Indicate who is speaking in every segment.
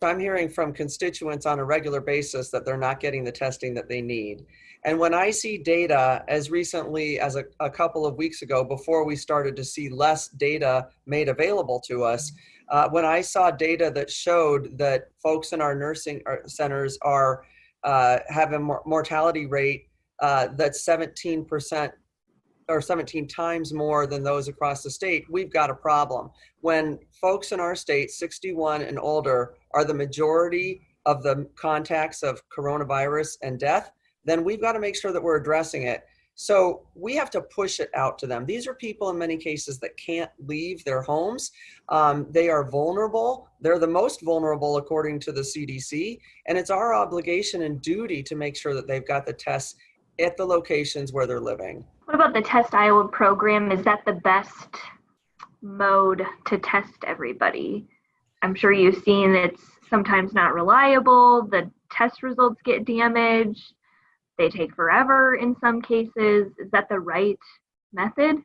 Speaker 1: I'm hearing from constituents on a regular basis that they're not getting the testing that they need. And when I see data as recently as a couple of weeks ago, before we started to see less data made available to us, when I saw data that showed that folks in our nursing centers are have a mortality rate that's 17% or 17 times more than those across the state, we've got a problem. When folks in our state, 61 and older, are the majority of the contacts of coronavirus and death, then we've got to make sure that we're addressing it. So we have to push it out to them. These are people in many cases that can't leave their homes. They are vulnerable. They're the most vulnerable according to the CDC. And it's our obligation and duty to make sure that they've got the tests at the locations where they're living.
Speaker 2: What about the TestIowa program? Is that the best mode to test everybody? I'm sure you've seen it's sometimes not reliable. The test results get damaged. They take forever in some cases. Is that the right method?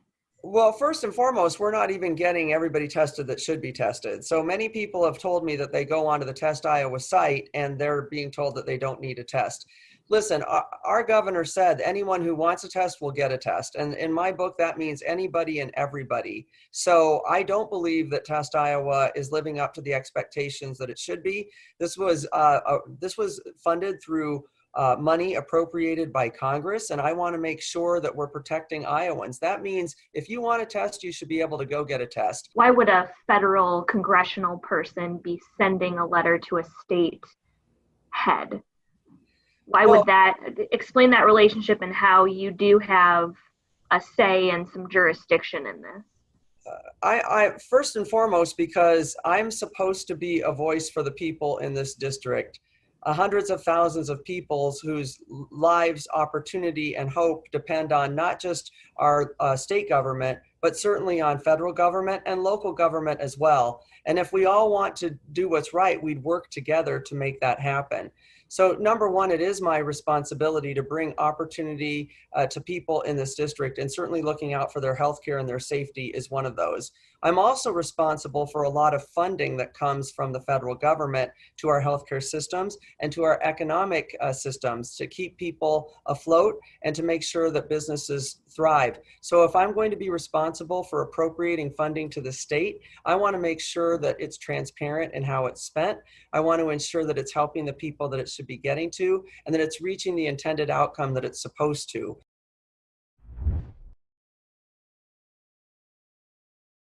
Speaker 1: Well, first and foremost, we're not even getting everybody tested that should be tested. So many people have told me that they go onto the TestIowa site and they're being told that they don't need a test. Listen, our governor said anyone who wants a test will get a test. And in my book, that means anybody and everybody. So I don't believe that TestIowa is living up to the expectations that it should be. This was funded through money appropriated by Congress, and I want to make sure that we're protecting Iowans. That means if you want a test, you should be able to go get a test.
Speaker 2: Why would a federal congressional person be sending a letter to a state head? Why would that explain that relationship and how you do have a say and some jurisdiction in this?
Speaker 1: I first and foremost, because I'm supposed to be a voice for the people in this district. Hundreds of thousands of people whose lives, opportunity, and hope depend on not just our state government, but certainly on federal government and local government as well. And if we all want to do what's right, we'd work together to make that happen. So number one, it is my responsibility to bring opportunity to people in this district, and certainly looking out for their healthcare and their safety is one of those. I'm also responsible for a lot of funding that comes from the federal government to our healthcare systems and to our economic systems to keep people afloat and to make sure that businesses thrive. So if I'm going to be responsible for appropriating funding to the state, I want to make sure that it's transparent in how it's spent. I want to ensure that it's helping the people that it should be getting to, and that it's reaching the intended outcome that it's supposed to.